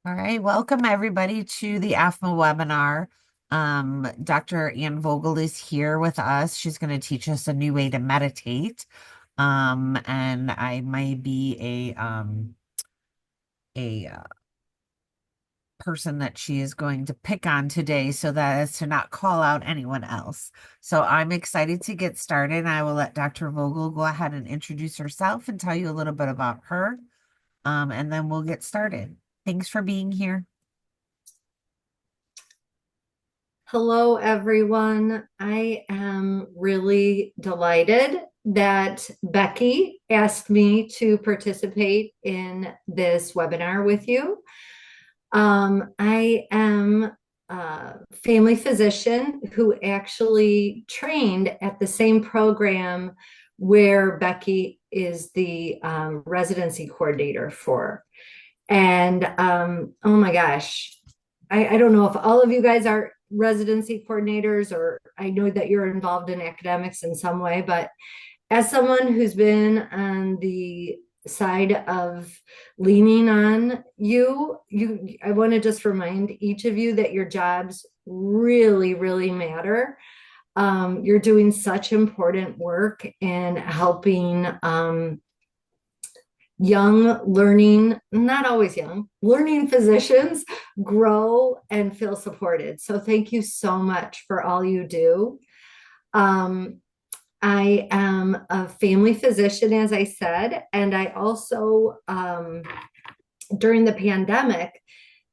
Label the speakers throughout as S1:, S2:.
S1: All right, welcome everybody to the AFMA webinar. Dr. Ann Vogel is here with us. She's going to teach us a new way to meditate. And I might be a person that she is going to pick on today so that as to not call out anyone else. So I'm excited to get started. I will let Dr. Vogel go ahead and introduce herself and tell you a little bit about her. And then we'll get started. Thanks for being here.
S2: Hello, everyone. I am really delighted that Becky asked me to participate in this webinar with you. I am a family physician who actually trained at the same program where Becky is the residency coordinator for. And oh my gosh, I don't know if all of you guys are residency coordinators, or I know that you're involved in academics in some way, but as someone who's been on the side of leaning on I want to just remind each of you that your jobs really, really matter. You're doing such important work in helping young learning, not always young, learning physicians grow and feel supported. So thank you so much for all you do. Um, I am a family physician, as I said, and I also, during the pandemic,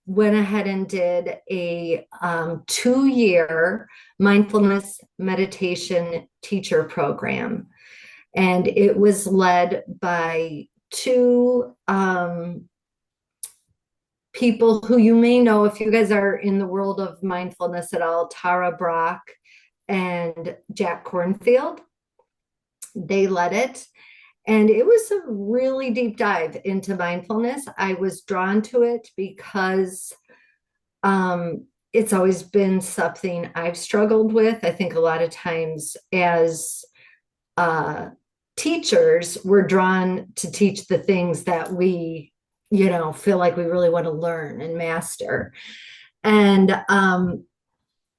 S2: went ahead and did a 2-year mindfulness meditation teacher program. And it was led by two people who you may know if you guys are in the world of mindfulness at all, Tara Brock and Jack Cornfield. They led it. And it was a really deep dive into mindfulness. I was drawn to it because it's always been something I've struggled with. I think a lot of times as teachers, we're drawn to teach the things that we, feel like we really want to learn and master. And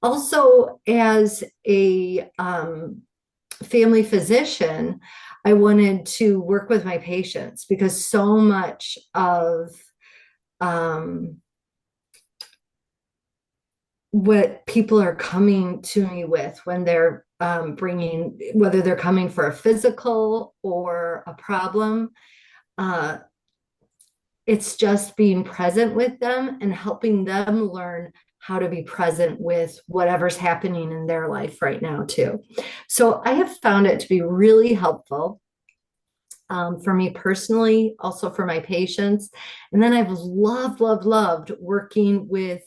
S2: also, as a family physician, I wanted to work with my patients because so much of what people are coming to me with when they're bringing, whether they're coming for a physical or a problem, uh, it's just being present with them and helping them learn how to be present with whatever's happening in their life right now, too. So I have found it to be really helpful for me personally, also for my patients. And then I've loved working with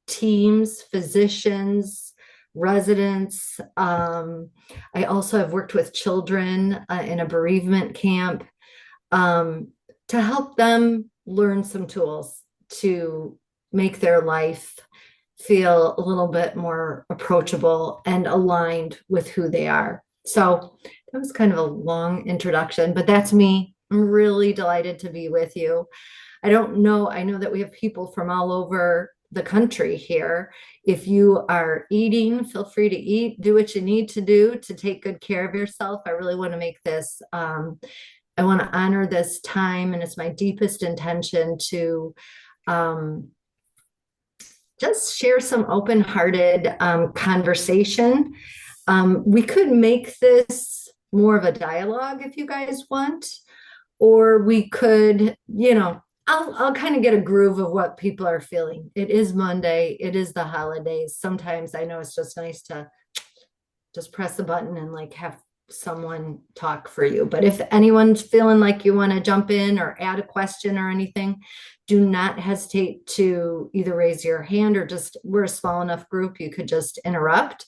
S2: teams, physicians, residents. I also have worked with children in a bereavement camp to help them learn some tools to make their life feel a little bit more approachable and aligned with who they are. So that was kind of a long introduction, but that's me. I'm really delighted to be with you. I don't know. I know that we have people from all over the country here. If you are eating, feel free to eat, do what you need to do to take good care of yourself. I really want to make this, I want to honor this time, and it's my deepest intention to just share some open hearted conversation. We could make this more of a dialogue if you guys want, or we could, I'll kind of get a groove of what people are feeling. It is Monday, it is the holidays. Sometimes I know it's just nice to just press the button and like have someone talk for you. But if anyone's feeling like you want to jump in or add a question or anything, do not hesitate to either raise your hand or just, we're a small enough group, you could just interrupt.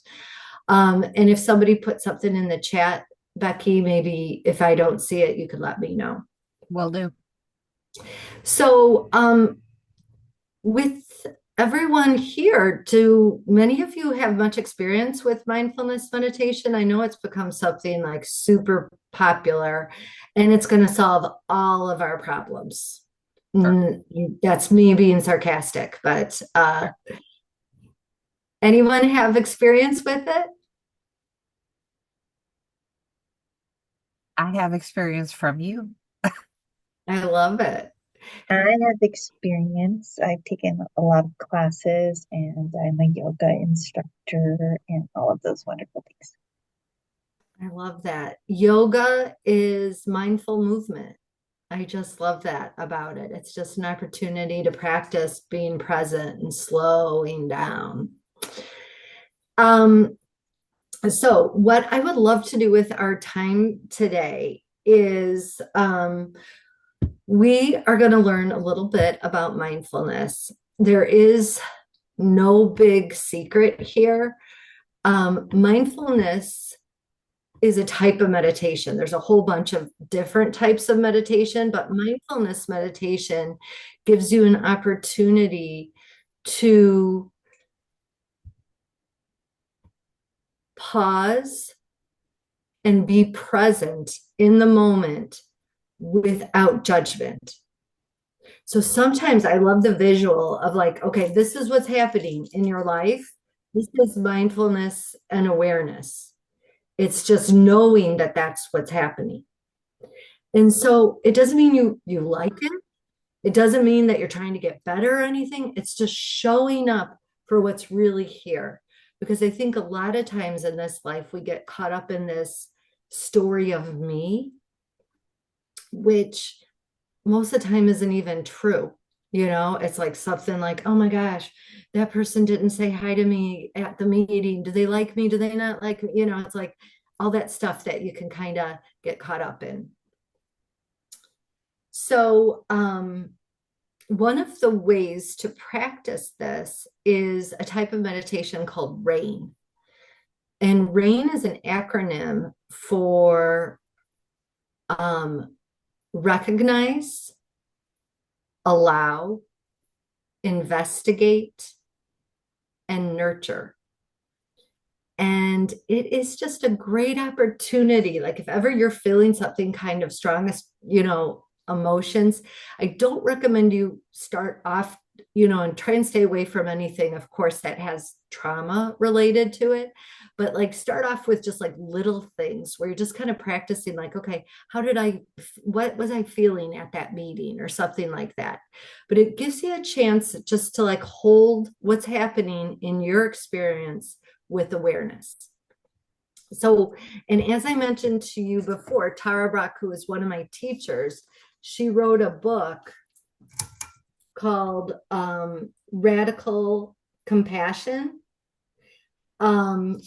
S2: And if somebody put something in the chat, Becky, maybe if I don't see it, you could let me know.
S1: Will do.
S2: So, with everyone here, do many of you have much experience with mindfulness meditation? I know it's become something like super popular and it's going to solve all of our problems. Mm, that's me being sarcastic, but anyone have experience with it?
S1: I have experience from you.
S2: I love it.
S3: I have experience. I've taken a lot of classes and I'm a yoga instructor and all of those wonderful things.
S2: I love that. Yoga is mindful movement. I just love that about it. It's just an opportunity to practice being present and slowing down. Um, so what I would love to do with our time today is we are going to learn a little bit about mindfulness. There is no big secret here. Mindfulness is a type of meditation. There's a whole bunch of different types of meditation, but mindfulness meditation gives you an opportunity to pause and be present in the moment without judgment. So sometimes I love the visual of like, okay, this is what's happening in your life. This is mindfulness and awareness. It's just knowing that that's what's happening. And so it doesn't mean you like it. It doesn't mean that you're trying to get better or anything. It's just showing up for what's really here. Because I think a lot of times in this life, we get caught up in this story of me, which most of the time isn't even true. You know, it's like something like, oh my gosh, that person didn't say hi to me at the meeting. Do they like me? Do they not like me? You know, it's like all that stuff that you can kind of get caught up in. So, one of the ways to practice this is a type of meditation called RAIN. And RAIN is an acronym for recognize, allow, investigate, and nurture. And it is just a great opportunity. Like if ever you're feeling something kind of strong, you know, emotions, I don't recommend you start off, you know, and try and stay away from anything, of course, that has trauma related to it. But like start off with just like little things where you're just kind of practicing, like, okay, what was I feeling at that meeting or something like that. But it gives you a chance just to like hold what's happening in your experience with awareness. So, and as I mentioned to you before, Tara Brach, who is one of my teachers, she wrote a book called Radical Compassion. And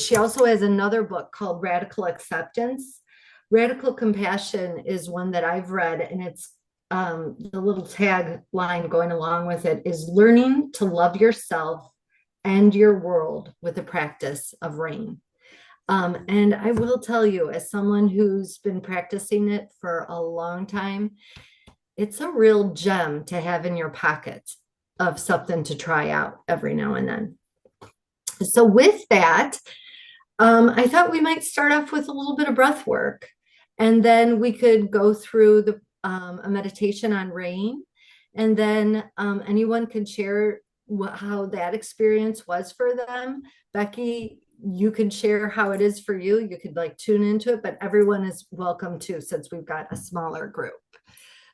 S2: she also has another book called Radical Acceptance. Radical Compassion is one that I've read, and it's the little tagline going along with it is learning to love yourself and your world with the practice of RAIN. And I will tell you, as someone who's been practicing it for a long time, it's a real gem to have in your pocket of something to try out every now and then. So, with that, I thought we might start off with a little bit of breath work, and then we could go through a meditation on RAIN, and then anyone can share how that experience was for them. Becky, you can share how it is for you. You could like tune into it, but everyone is welcome too, since we've got a smaller group.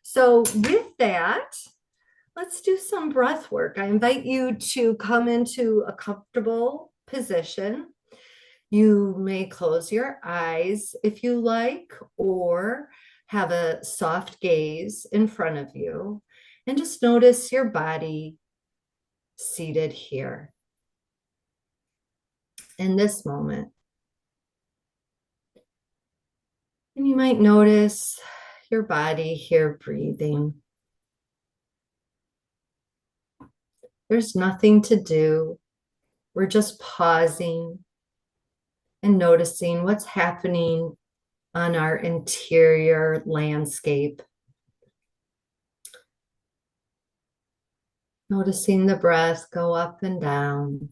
S2: So with that, let's do some breath work. I invite you to come into a comfortable position. You may close your eyes if you like, or have a soft gaze in front of you, and just notice your body seated here in this moment. And you might notice your body here breathing. There's nothing to do. We're just pausing and noticing what's happening on our interior landscape. Noticing the breath go up and down.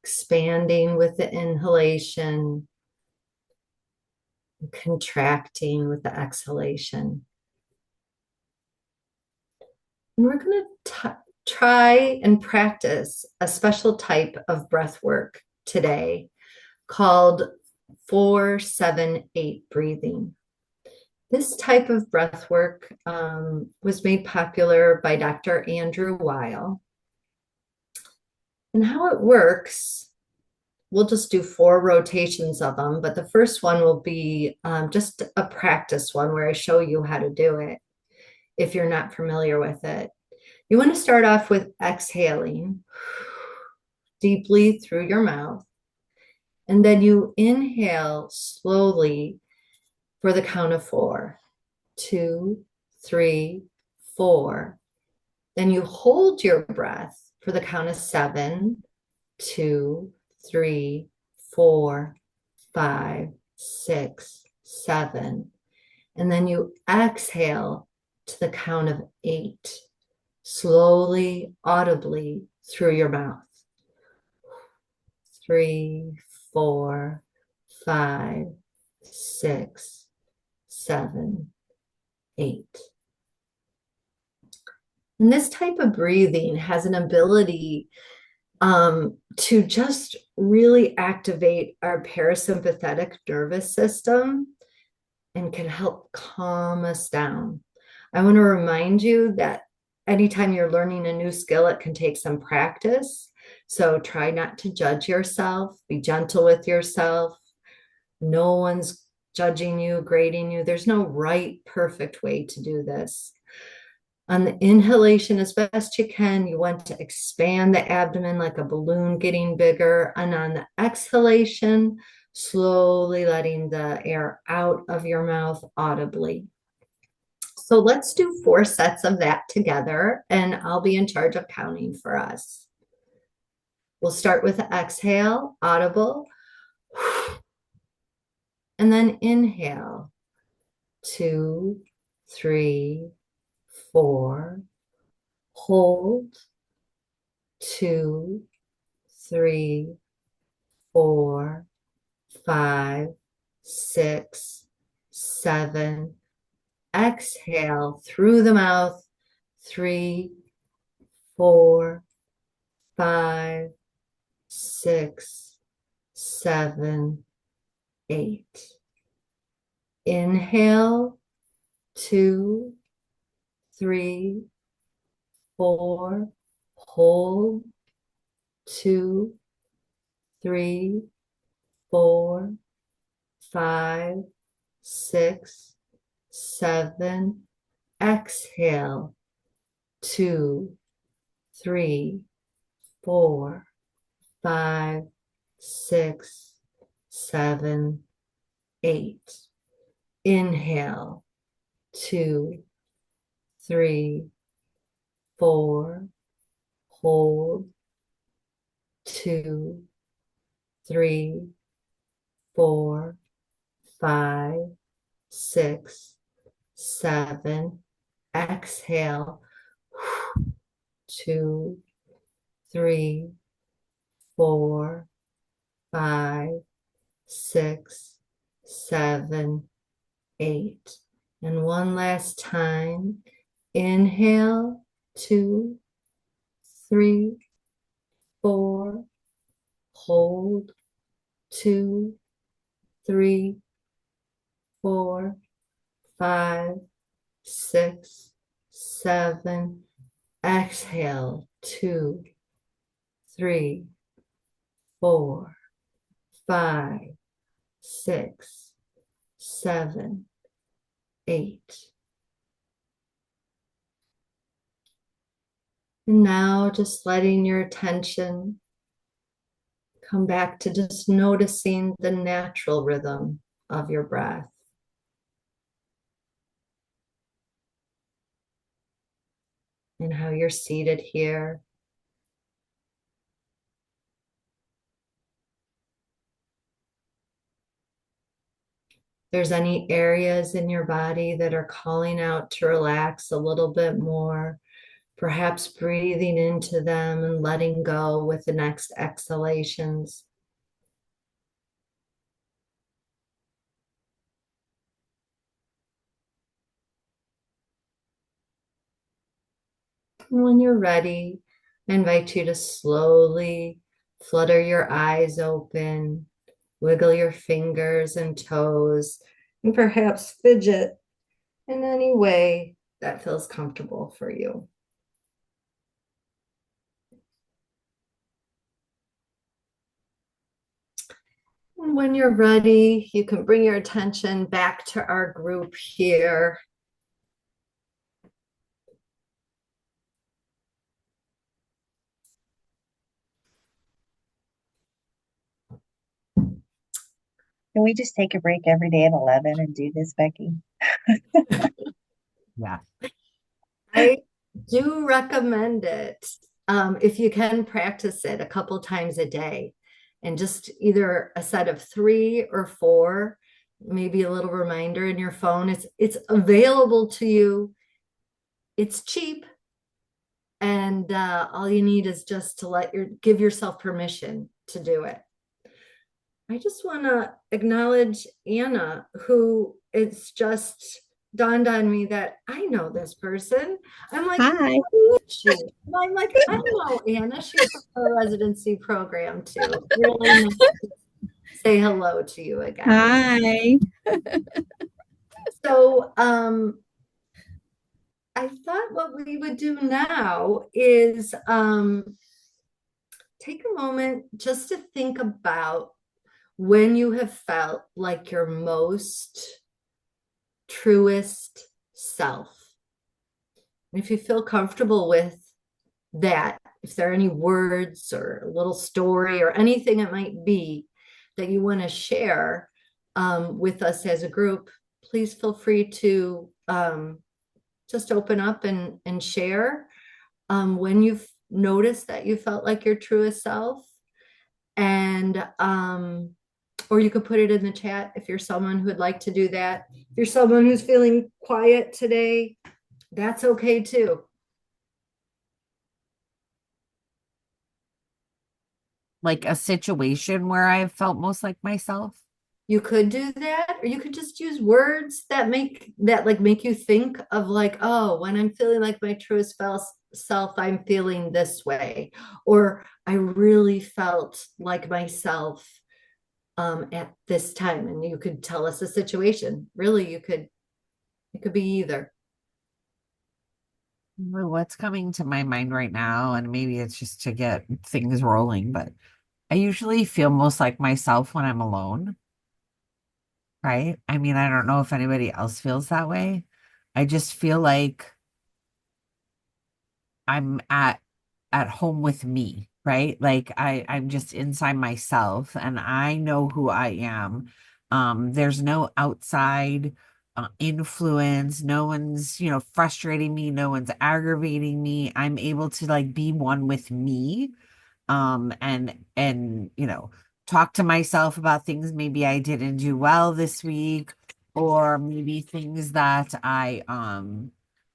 S2: Expanding with the inhalation and contracting with the exhalation. And we're going to try and practice a special type of breath work today called 4-7-8 breathing. This type of breath work was made popular by Dr. Andrew Weil. And how it works, we'll just do 4 rotations of them, but the first one will be just a practice one where I show you how to do it if you're not familiar with it. You want to start off with exhaling deeply through your mouth, and then you inhale slowly for the count of 4. 2, 3, 4. Then you hold your breath for the count of 7. 2, 3, 4, 5, 6, 7. And then you exhale to the count of 8, slowly, audibly through your mouth. 3, 4, 5, 6, 7, 8. And this type of breathing has an ability to just really activate our parasympathetic nervous system and can help calm us down. I want to remind you that anytime you're learning a new skill, it can take some practice. So try not to judge yourself, be gentle with yourself. No one's judging you, grading you. There's no right, perfect way to do this. On the inhalation, as best you can, you want to expand the abdomen like a balloon getting bigger. And on the exhalation, slowly letting the air out of your mouth audibly. So let's do 4 sets of that together, and I'll be in charge of counting for us. We'll start with the exhale, audible, and then inhale, 2, 3, 4, hold, 2, 3, 4, 5, 6, 7. Exhale through the mouth, 3, 4, 5, 6, 7, 8. Inhale, 2, 3, 4, hold, 2, 3, 4, 5, 6, 7. Exhale, 2, 3, 4, 5, 6, 7, 8. Inhale, 2, 3, 4, hold, 2, 3, 4, 5, 6, 7. Exhale, 2, 3, 4, 5, 6, 7, 8. And one last time. Inhale, 2, 3, 4, hold, 2, 3, 4, 5, 6, 7. Exhale, 2, 3, 4, 5, 6, 7, 8. And now just letting your attention come back to just noticing the natural rhythm of your breath. And how you're seated here. If there's any areas in your body that are calling out to relax a little bit more, perhaps breathing into them and letting go with the next exhalations. When you're ready, I invite you to slowly flutter your eyes open, wiggle your fingers and toes, and perhaps fidget in any way that feels comfortable for you. And when you're ready, you can bring your attention back to our group here.
S3: Can we just take a break every day at 11 and do this, Becky?
S1: Yeah.
S2: I do recommend it if you can practice it a couple times a day and just either a set of 3 or 4, maybe a little reminder in your phone. It's available to you. It's cheap, and all you need is just to give yourself permission to do it. I just want to acknowledge Anna, who it's just dawned on me that I know this person. I'm like,
S3: Hi.
S2: who is she? And I'm like, I know Anna. She's from a residency program too. Really nice to say hello to you again.
S3: Hi.
S2: So, I thought what we would do now is take a moment just to think about when you have felt like your most truest self. And if you feel comfortable with that, if there are any words or a little story or anything it might be that you want to share with us as a group, please feel free to just open up and share when you've noticed that you felt like your truest self. And or you could put it in the chat if you're someone who would like to do that. If you're someone who's feeling quiet today, that's okay too.
S1: Like a situation where I felt most like myself.
S2: You could do that, or you could just use words that make you think of like, oh, when I'm feeling like my truest self, I'm feeling this way, or I really felt like myself at this time. And you could tell us a situation. Really, it could be either.
S1: What's coming to my mind right now, and maybe it's just to get things rolling, but I usually feel most like myself when I'm alone, right? I mean, I don't know if anybody else feels that way. I just feel like I'm at home with me, right? Like I'm just inside myself and I know who I am. There's no outside influence. No one's, frustrating me. No one's aggravating me. I'm able to like be one with me. And talk to myself about things maybe I didn't do well this week, or maybe things that I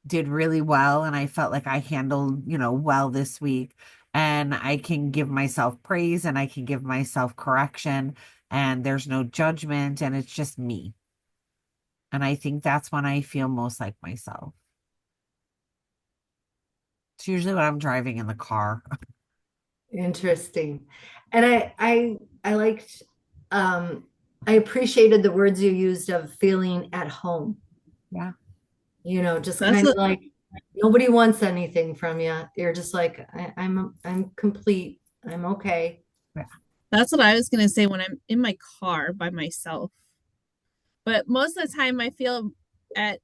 S1: did really well and I felt like I handled, well this week. And I can give myself praise and I can give myself correction, and there's no judgment and it's just me. And I think that's when I feel most like myself. It's usually when I'm driving in the car.
S2: Interesting. And I liked I appreciated the words you used of feeling at home.
S1: Yeah.
S2: Just
S4: That's
S2: kind of
S4: what,
S2: like nobody wants anything from you. You're just like I'm complete. I'm okay.
S1: Yeah.
S4: that's what I was gonna say when I'm in my car by myself. But most of the time I feel at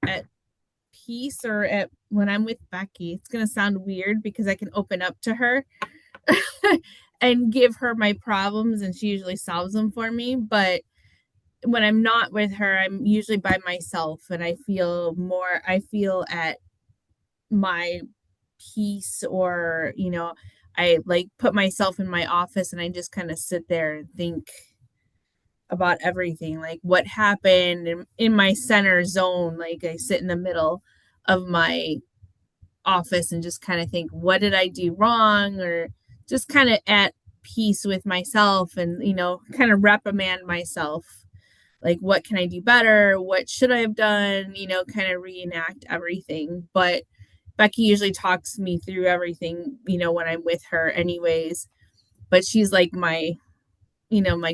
S4: at peace or at when I'm with Becky. It's gonna sound weird because I can open up to her and give her my problems and she usually solves them for me. But when I'm not with her, I'm usually by myself and I feel at my peace, or I like put myself in my office and I just kind of sit there and think about everything, like what happened in my center zone. Like I sit in the middle of my office and just kind of think, what did I do wrong, or just kind of at peace with myself, and kind of reprimand myself, like what can I do better, what should I have done, kind of reenact everything. But Becky usually talks me through everything, when I'm with her anyways, but she's like my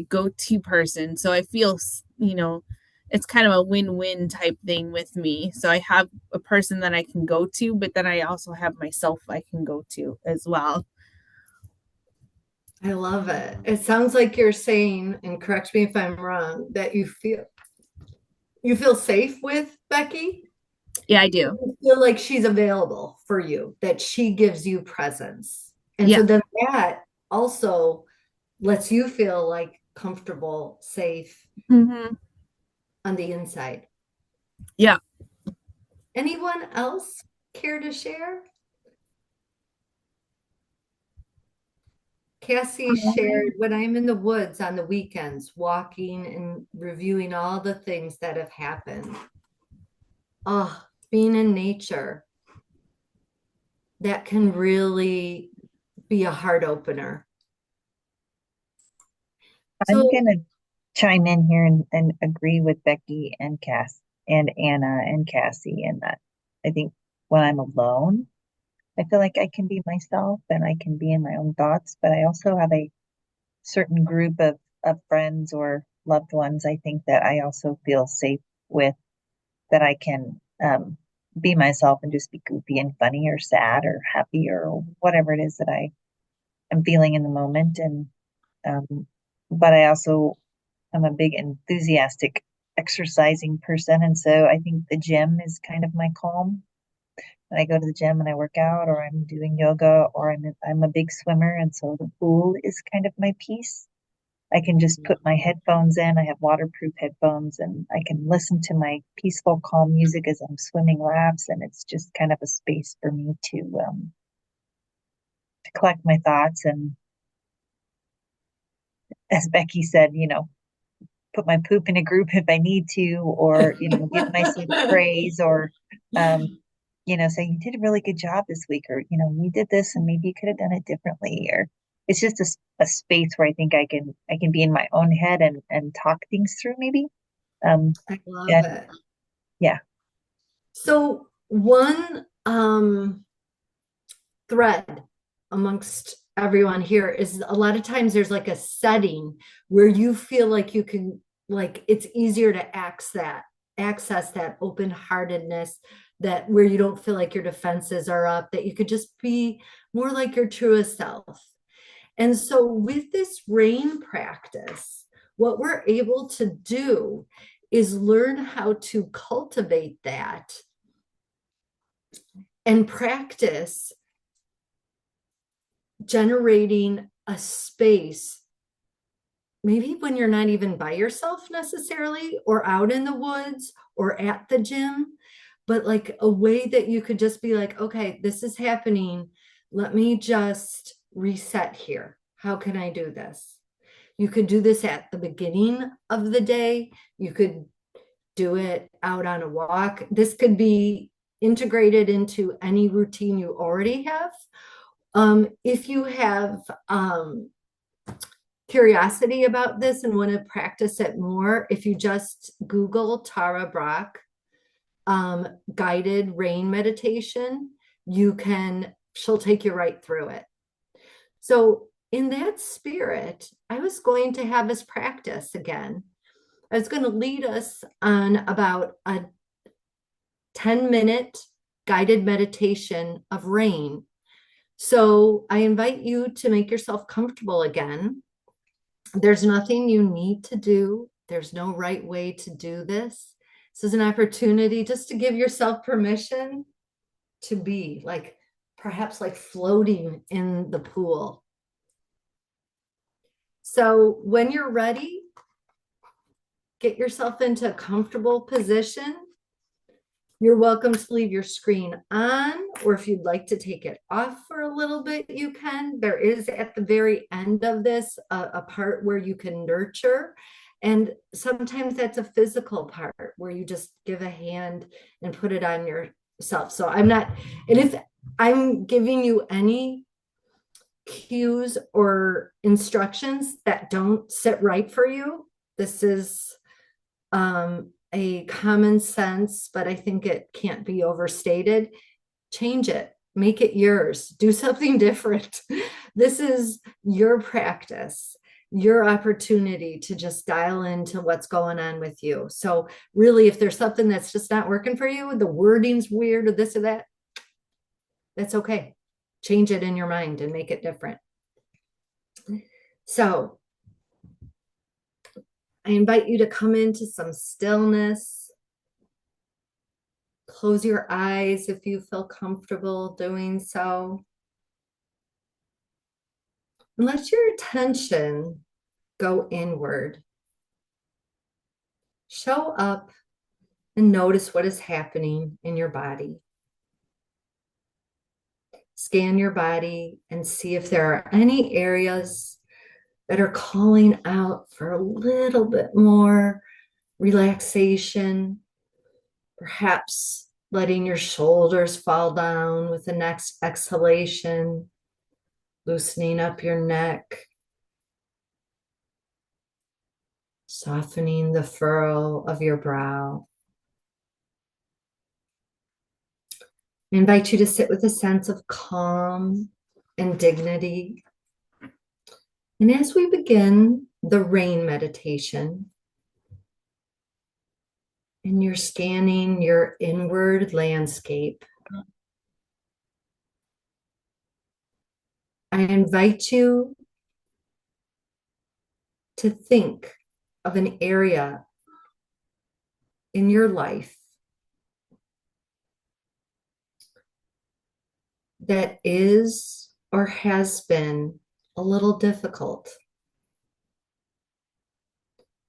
S4: go-to person. So I feel, it's kind of a win-win type thing with me. So I have a person that I can go to, but then I also have myself I can go to as well.
S2: I love it. It sounds like you're saying, and correct me if I'm wrong, that you feel safe with Becky.
S4: Yeah, I do.
S2: You feel like she's available for you, that she gives you presence. And
S4: Yeah.
S2: so then that also lets you feel like comfortable, safe
S4: Hmm.
S2: on the inside.
S4: Yeah.
S2: Anyone else care to share? Cassie shared, when I'm in the woods on the weekends, walking and reviewing all the things that have happened. Oh, being in nature, that can really be a heart opener.
S3: I'm
S2: So
S3: gonna chime in here and agree with Becky and Cass and Anna and Cassie in that I think when I'm alone, I feel like I can be myself and I can be in my own thoughts, but I also have a certain group of friends or loved ones I think that I also feel safe with, that I can be myself and just be goofy and funny or sad or happy or whatever it is that I am feeling in the moment. And um, but I also am a big enthusiastic exercising person, and so I think the gym is kind of my calm. When I go to the gym and I work out, or I'm doing yoga, or I'm a big swimmer, and so the pool is kind of my peace. I can just put my headphones in. I have waterproof headphones, and I can listen to my peaceful, calm music as I'm swimming laps, and it's just kind of a space for me to collect my thoughts and, as Becky said, put my poop in a group if I need to, or give myself praise, or um, say you did a really good job this week, or you did this and maybe you could have done it differently, or it's just a space where I think I can be in my own head and talk things through maybe.
S2: I love
S3: And
S2: it.
S3: yeah,
S2: So one thread amongst everyone here is a lot of times there's like a setting where you feel like you can, like it's easier to access that open-heartedness, that where you don't feel like your defenses are up, that you could just be more like your truest self. And so with this rain practice, what we're able to do is learn how to cultivate that and practice generating a space, maybe when you're not even by yourself necessarily, or out in the woods or at the gym, but like a way that you could just be like, okay, this is happening. Let me just reset here. How can I do this? You could do this at the beginning of the day. You could do it out on a walk. This could be integrated into any routine you already have. If you have curiosity about this and want to practice it more, if you just Google Tara Brach guided rain meditation, she'll take you right through it. So in that spirit, I was going to have us practice again. I was going to lead us on about a 10-minute guided meditation of rain. So I invite you to make yourself comfortable again. There's nothing you need to do. There's no right way to do this. This is an opportunity just to give yourself permission to be like, perhaps like floating in the pool. So when you're ready, get yourself into a comfortable position. You're welcome to leave your screen on, or if you'd like to take it off for a little bit, you can. There is at the very end of this a part where you can nurture. And sometimes that's a physical part where you just give a hand and put it on yourself. So and if I'm giving you any cues or instructions that don't sit right for you, this is a common sense, but I think it can't be overstated. change it, make it yours, do something different. This is your practice, your opportunity to just dial into what's going on with you. So really, if there's something that's just not working for you, the wording's weird or this or that, that's okay. Change it in your mind and make it different. So I invite you to come into some stillness. Close your eyes if you feel comfortable doing so. And let your attention go inward. Show up and notice what is happening in your body. Scan your body and see if there are any areas that are calling out for a little bit more relaxation. Perhaps letting your shoulders fall down with the next exhalation, loosening up your neck, softening the furrow of your brow. I invite you to sit with a sense of calm and dignity. And as we begin the rain meditation, and you're scanning your inward landscape, I invite you to think of an area in your life that is or has been a little difficult.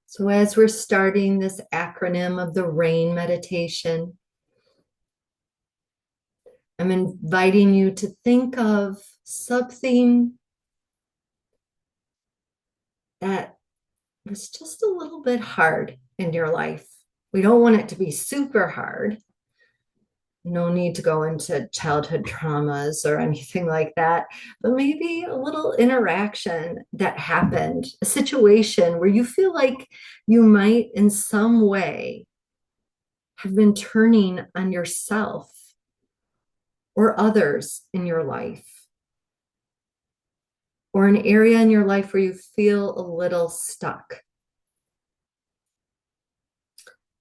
S2: So as we're starting this acronym of the RAIN meditation, I'm inviting you to think of something that was just a little bit hard in your life. We don't want it to be super hard. No need to go into childhood traumas or anything like that, but maybe a little interaction that happened, a situation where you feel like you might in some way have been turning on yourself or others in your life, or an area in your life where you feel a little stuck.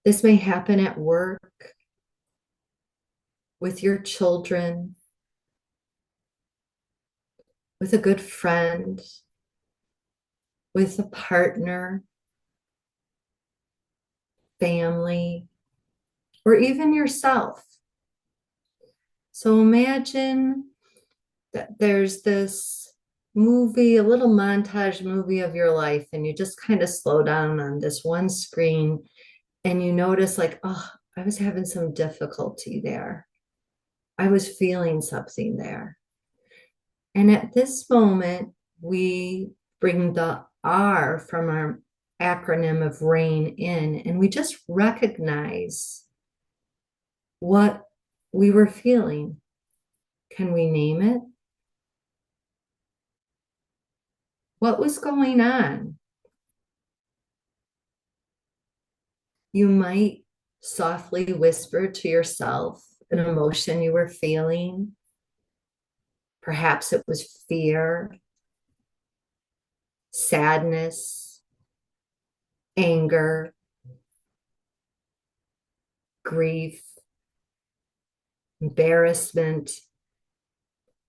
S2: This may happen at work, with your children, with a good friend, with a partner, family, or even yourself. So imagine that there's this movie, a little montage movie of your life, and you just kind of slow down on this one screen and you notice like, oh, I was having some difficulty there. I was feeling something there. And at this moment, we bring the R from our acronym of RAIN in, and we just recognize what we were feeling. Can we name it? What was going on? You might softly whisper to yourself an emotion you were feeling. Perhaps it was fear, sadness, anger, grief, embarrassment,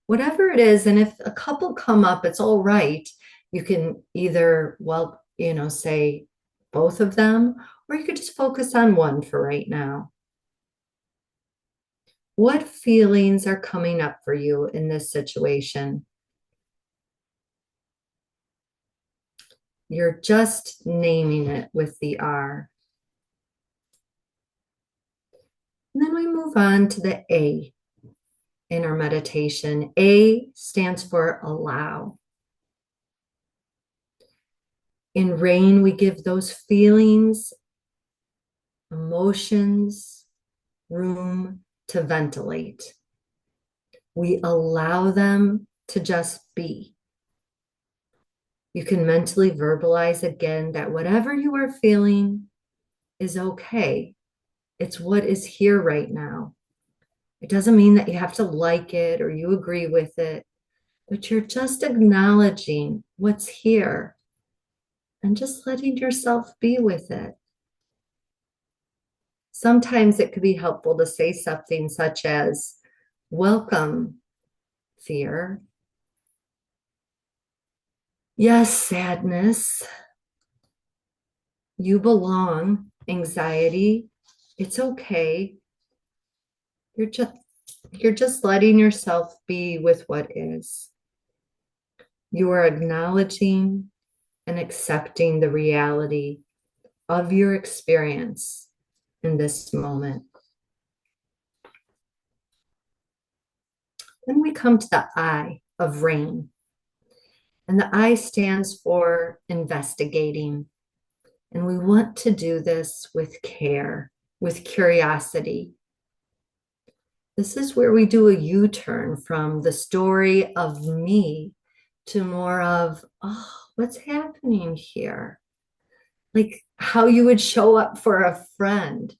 S2: whatever it is. And if a couple come up, it's all right. You can either, say both of them, or you could just focus on one for right now. What feelings are coming up for you in this situation? You're just naming it with the R. And then we move on to the A in our meditation. A stands for allow. In RAIN, we give those feelings, emotions, room to ventilate. We allow them to just be. You can mentally verbalize again that whatever you are feeling is okay. It's what is here right now. It doesn't mean that you have to like it or you agree with it, but you're just acknowledging what's here and just letting yourself be with it. Sometimes it could be helpful to say something such as, welcome, fear. Yes, sadness. You belong, anxiety. It's okay. You're just letting yourself be with what is. You are acknowledging and accepting the reality of your experience in this moment. Then we come to the I of rain. And the I stands for investigating. And we want to do this with care, with curiosity. This is where we do a U-turn from the story of me to more of, oh, what's happening here? Like how you would show up for a friend.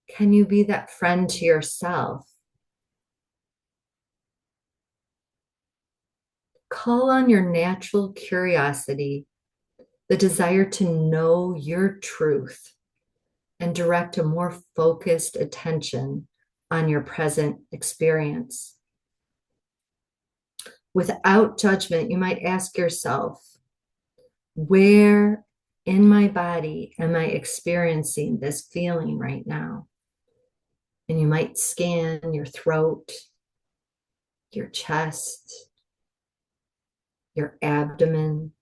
S2: Can you be that friend to yourself? Call on your natural curiosity, the desire to know your truth, and direct a more focused attention on your present experience. Without judgment, you might ask yourself, where in my body am I experiencing this feeling right now? And you might scan your throat, your chest, your abdomen.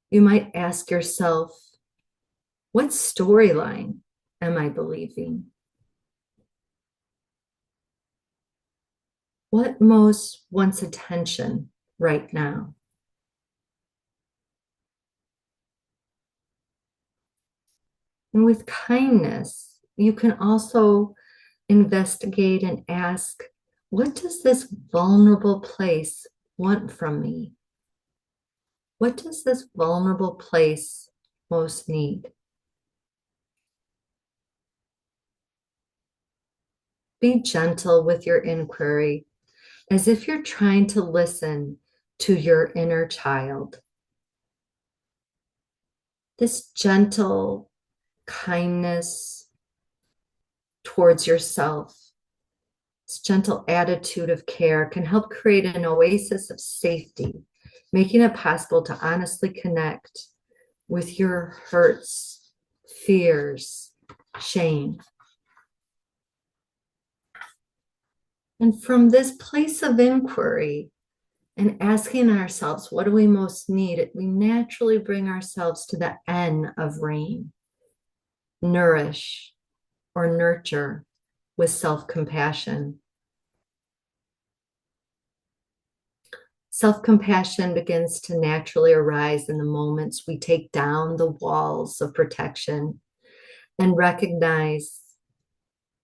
S2: You might ask yourself, what storyline am I believing? What most wants attention right now? And with kindness, you can also investigate and ask, what does this vulnerable place want from me? What does this vulnerable place most need? Be gentle with your inquiry, as if you're trying to listen to your inner child. This gentle kindness towards yourself, this gentle attitude of care can help create an oasis of safety, making it possible to honestly connect with your hurts, fears, shame. And from this place of inquiry and asking ourselves, what do we most need? We naturally bring ourselves to the N of rain. Nourish or nurture with self-compassion. Self-compassion begins to naturally arise in the moments we take down the walls of protection and recognize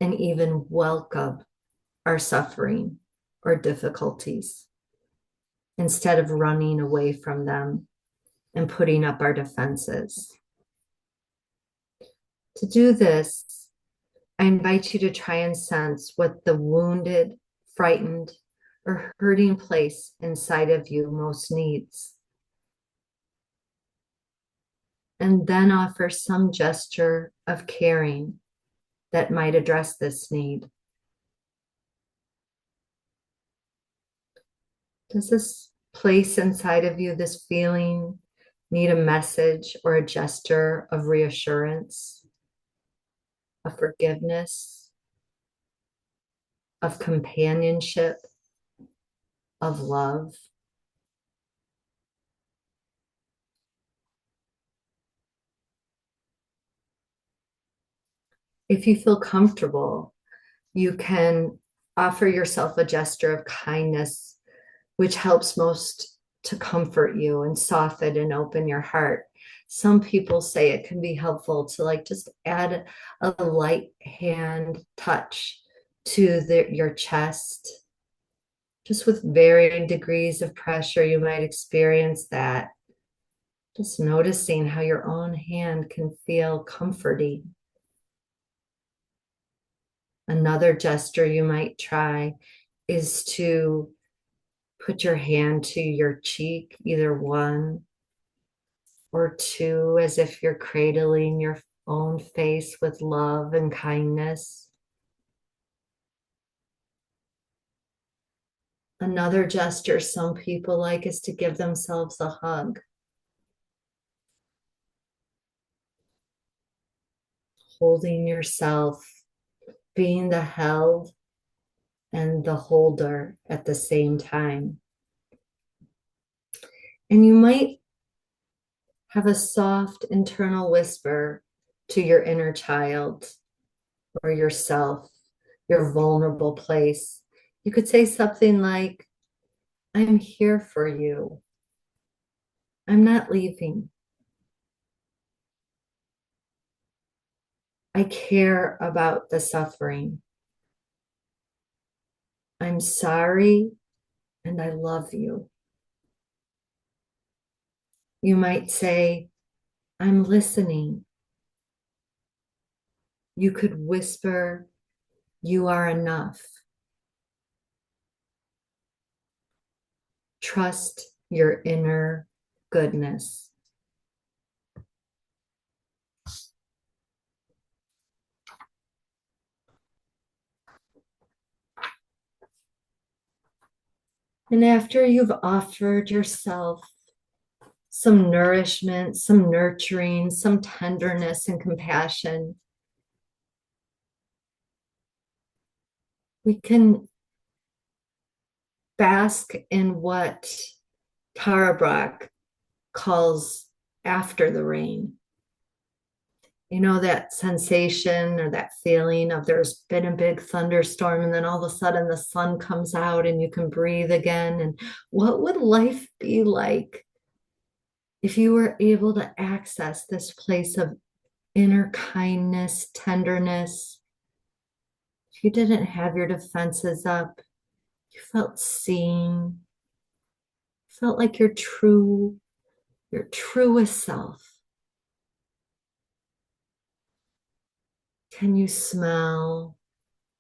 S2: and even welcome our suffering or difficulties instead of running away from them and putting up our defenses. To do this, I invite you to try and sense what the wounded, frightened, or hurting place inside of you most needs. And then offer some gesture of caring that might address this need. Does this place inside of you, this feeling, need a message or a gesture of reassurance, of forgiveness, of companionship, of love? If you feel comfortable, you can offer yourself a gesture of kindness, which helps most to comfort you and soften and open your heart. Some people say it can be helpful to just add a light hand touch to your chest. Just with varying degrees of pressure, you might experience that. Just noticing how your own hand can feel comforting. Another gesture you might try is to put your hand to your cheek, either one or two, as if you're cradling your own face with love and kindness. Another gesture some people like is to give themselves a hug. Holding yourself, being the held and the holder at the same time. And you might have a soft internal whisper to your inner child or yourself, your vulnerable place. You could say something like, I'm here for you. I'm not leaving. I care about the suffering. I'm sorry and I love you. You might say, I'm listening. You could whisper, you are enough. Trust your inner goodness. And after you've offered yourself some nourishment, some nurturing, some tenderness and compassion, we can bask in what Tara Brach calls after the rain. You know, that sensation or that feeling of there's been a big thunderstorm and then all of a sudden the sun comes out and you can breathe again. And what would life be like if you were able to access this place of inner kindness, tenderness? If you didn't have your defenses up, you felt seen, felt like your truest self. Can you smell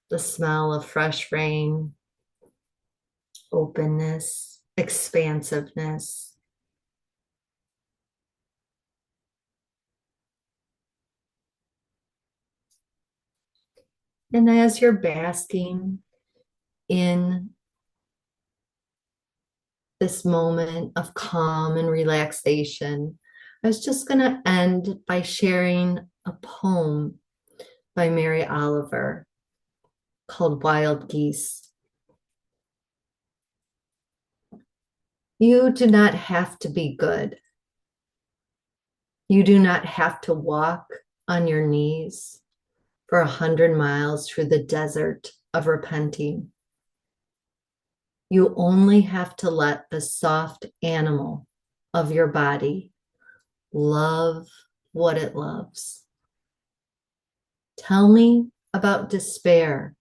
S2: the smell of fresh rain, openness, expansiveness? And as you're basking in this moment of calm and relaxation, I was just going to end by sharing a poem by Mary Oliver called Wild Geese. You do not have to be good. You do not have to walk on your knees for 100 miles through the desert of repenting. You only have to let the soft animal of your body love what it loves. Tell me about despair,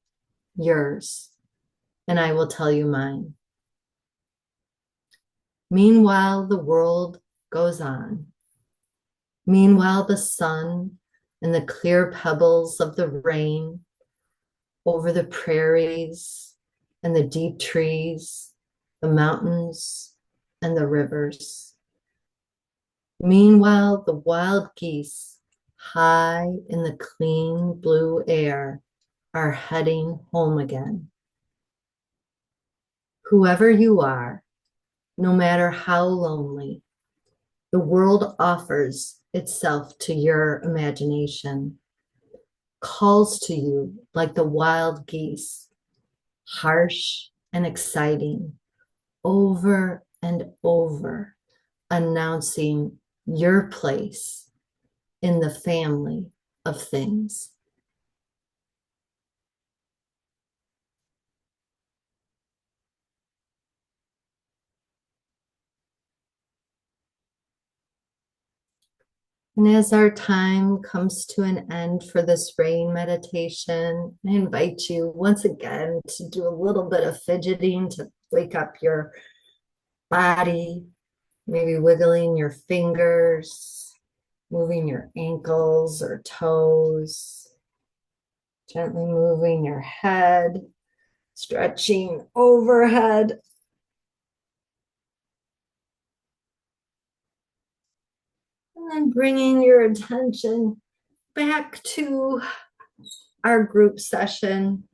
S2: yours, and I will tell you mine. Meanwhile, the world goes on. Meanwhile, the sun and the clear pebbles of the rain over the prairies and the deep trees, the mountains and the rivers. Meanwhile, the wild geese, high in the clean blue air, are heading home again. Whoever you are, no matter how lonely, the world offers itself to your imagination, calls to you like the wild geese, harsh and exciting, over and over, announcing your place in the family of things. And as our time comes to an end for this rain meditation, I invite you once again to do a little bit of fidgeting to wake up your body, maybe wiggling your fingers, moving your ankles or toes. Gently moving your head, stretching overhead. And then bringing your attention back to our group session,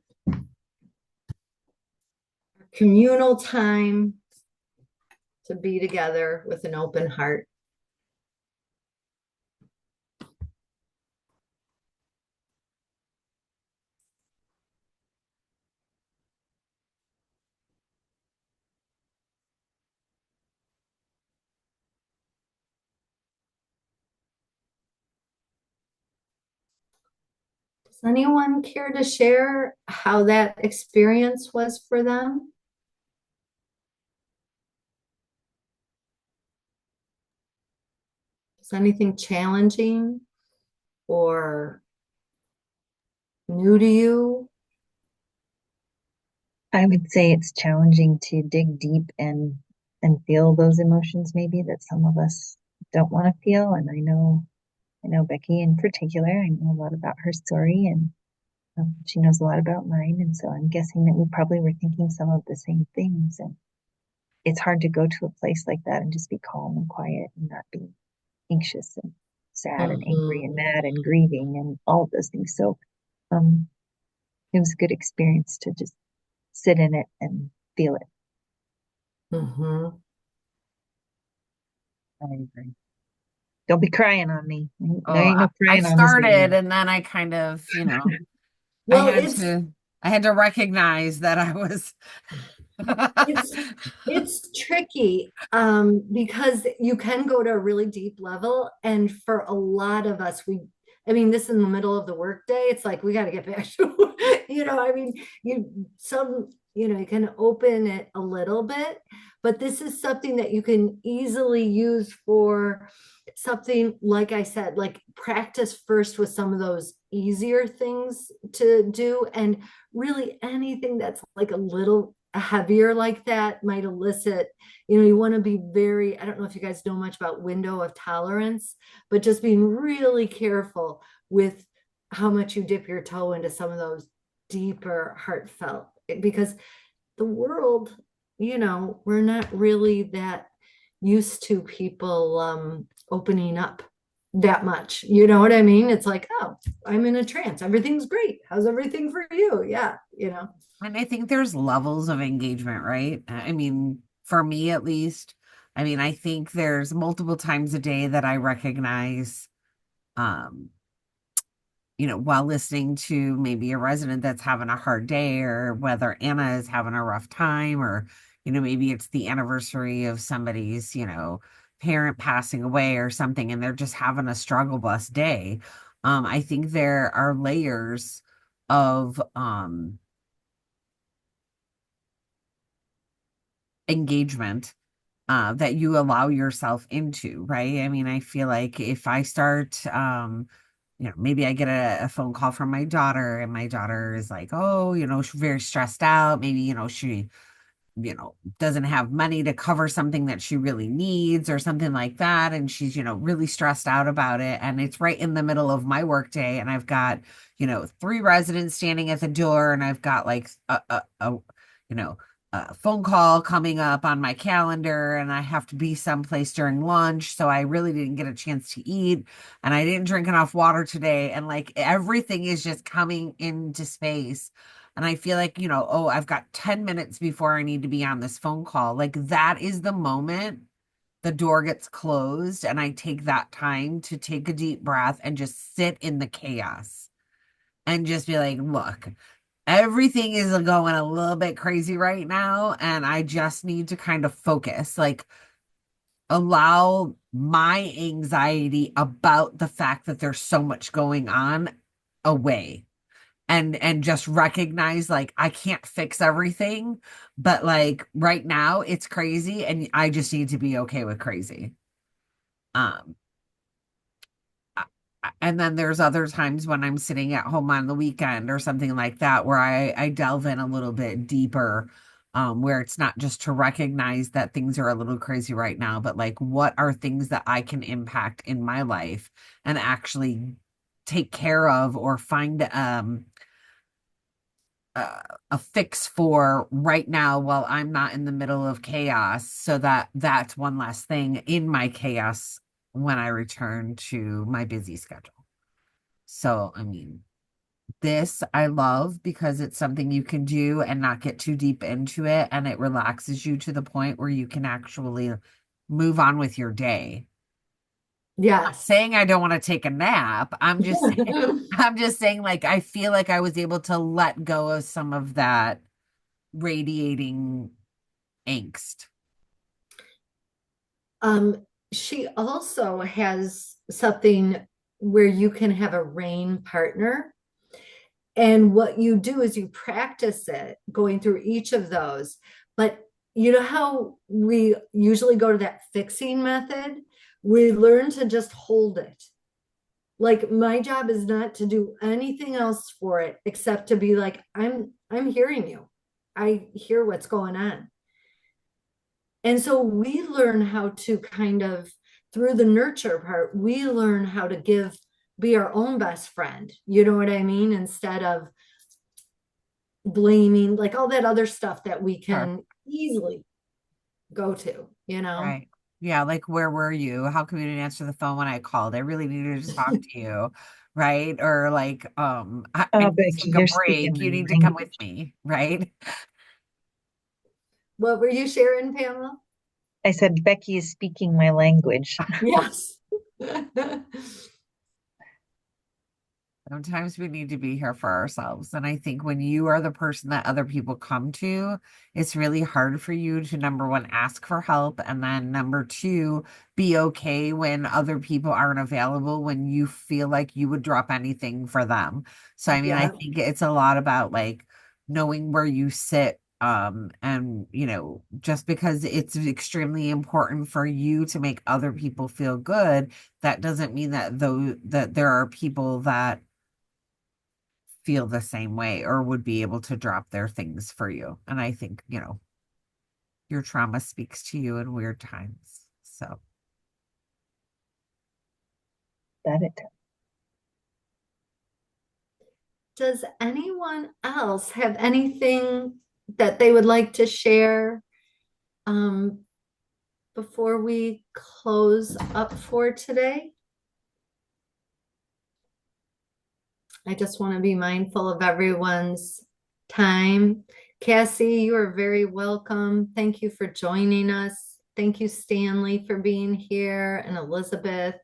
S2: communal time to be together with an open heart. Does anyone care to share how that experience was for them? Is anything challenging or new to you?
S3: I would say it's challenging to dig deep and feel those emotions maybe that some of us don't want to feel. And I know Becky in particular, I know a lot about her story and she knows a lot about mine. And so I'm guessing that we probably were thinking some of the same things. And it's hard to go to a place like that and just be calm and quiet and not be anxious and sad and angry and
S2: Mm-hmm.
S3: mad and grieving and all of those things. So um, it was a good experience to just sit in it and feel it.
S2: Mm-hmm.
S3: I agree. Don't be crying on me. There
S1: Oh,
S3: ain't no
S1: I
S3: crying on this
S1: started
S3: weekend.
S1: and then I kind of, I
S2: Well,
S1: had to I had to recognize that I was
S2: it's it's tricky because you can go to a really deep level, and for a lot of us, I mean, this in the middle of the workday, it's like we got to get back to, I mean, you can open it a little bit, but this is something that you can easily use for something, like I said, like practice first with some of those easier things to do, and really anything that's like a little heavier like that might elicit, you want to be very, I don't know if you guys know much about window of tolerance, but just being really careful with how much you dip your toe into some of those deeper heartfelt, because the world, we're not really that used to people opening up that much. You know what I mean? It's like, oh, I'm in a trance. Everything's great. How's everything for you? Yeah.
S1: and I think there's levels of engagement, right? I mean, for me at least, I mean, I think there's multiple times a day that I recognize um while listening to maybe a resident that's having a hard day, or whether Anna is having a rough time, or, maybe it's the anniversary of somebody's, parent passing away or something, and they're just having a struggle bus day. I think there are layers of engagement that you allow yourself into, right? I mean, I feel like if I start, maybe I get a phone call from my daughter, and my daughter is like, oh, she's very stressed out. Maybe, she, doesn't have money to cover something that she really needs or something like that. And she's, really stressed out about it. And it's right in the middle of my workday. And I've got, three residents standing at the door, and I've got like you know, a phone call coming up on my calendar, and I have to be someplace during lunch. So I really didn't get a chance to eat, and I didn't drink enough water today. And like everything is just coming into space. And I feel like, oh, I've got 10 minutes before I need to be on this phone call. Like that is the moment the door gets closed, and I take that time to take a deep breath and just sit in the chaos and just be like, look, everything is going a little bit crazy right now, and I just need to kind of focus, like allow my anxiety about the fact that there's so much going on away, and just recognize like I can't fix everything, but like right now it's crazy and I just need to be okay with crazy. Um and then there's other times when I'm sitting at home on the weekend or something like that, where I delve in a little bit deeper, where it's not just to recognize that things are a little crazy right now, but like what are things that I can impact in my life and actually take care of, or find a fix for right now while I'm not in the middle of chaos, so that that's one less thing in my chaos when I return to my busy schedule. So, I mean, this I love because it's something you can do and not get too deep into it, and it relaxes you to the point where you can actually move on with your day.
S2: Yes.
S1: Saying I don't want to take a nap. I'm just saying like I feel like I was able to let go of some of that radiating angst.
S2: She also has something where you can have a rain partner. And what you do is you practice it going through each of those. But you know how we usually go to that fixing method? We learn to just hold it. Like my job is not to do anything else for it except to be like, I'm hearing you. I hear what's going on. And so we learn how to kind of, through the nurture part, we learn how to be our own best friend. You know what I mean? Instead of blaming, like all that other stuff that we
S1: Sure.
S2: can easily go to, you know?
S1: Right. Yeah, like where were you? How come you didn't answer the phone when I called? I really needed to talk to you, right? Or like, I
S3: Oh,
S1: need to
S3: Becky,
S1: take a
S3: you're speaking
S1: break.
S3: my
S1: You need to come with
S3: language.
S1: me, right?
S2: What were you sharing, Pamela?
S3: I said Becky is speaking my language.
S2: Yes.
S1: Sometimes we need to be here for ourselves. And I think when you are the person that other people come to, it's really hard for you to, number one, ask for help. And then number two, be okay when other people aren't available, when you feel like you would drop anything for them. So, I mean, I
S2: Yeah.
S1: think it's a lot about like knowing where you sit. And just because it's extremely important for you to make other people feel good, that doesn't mean that there are people that feel the same way or would be able to drop their things for you. And I think, your trauma speaks to you in weird times. So,
S3: That it.
S2: Does anyone else have anything that they would like to share um, before we close up for today? I just want to be mindful of everyone's time. Cassie, you are very welcome. Thank you for joining us. Thank you, Stanley, for being here, and Elizabeth,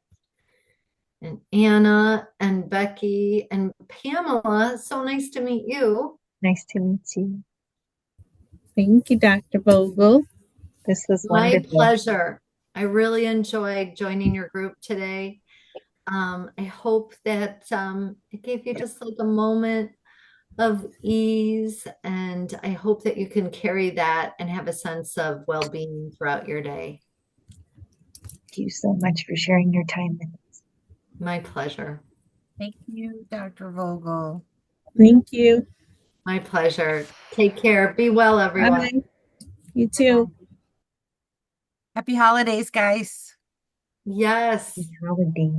S2: and Anna, and Becky, and Pamela. So nice to meet you.
S3: Nice to meet you.
S4: Thank you, Dr. Vogel.
S3: This was
S2: My
S3: wonderful.
S2: pleasure. I really enjoyed joining your group today. I hope that it gave you just like a moment of ease, and I hope that you can carry that and have a sense of well-being throughout your day.
S3: Thank you so much for sharing your time with us.
S2: My pleasure.
S1: thank you, Dr. Vogel.
S4: Thank you.
S2: My pleasure. Take care. Be well, everyone.
S4: Bye. You too.
S1: Happy holidays, guys.
S2: Yes.
S3: Happy holidays.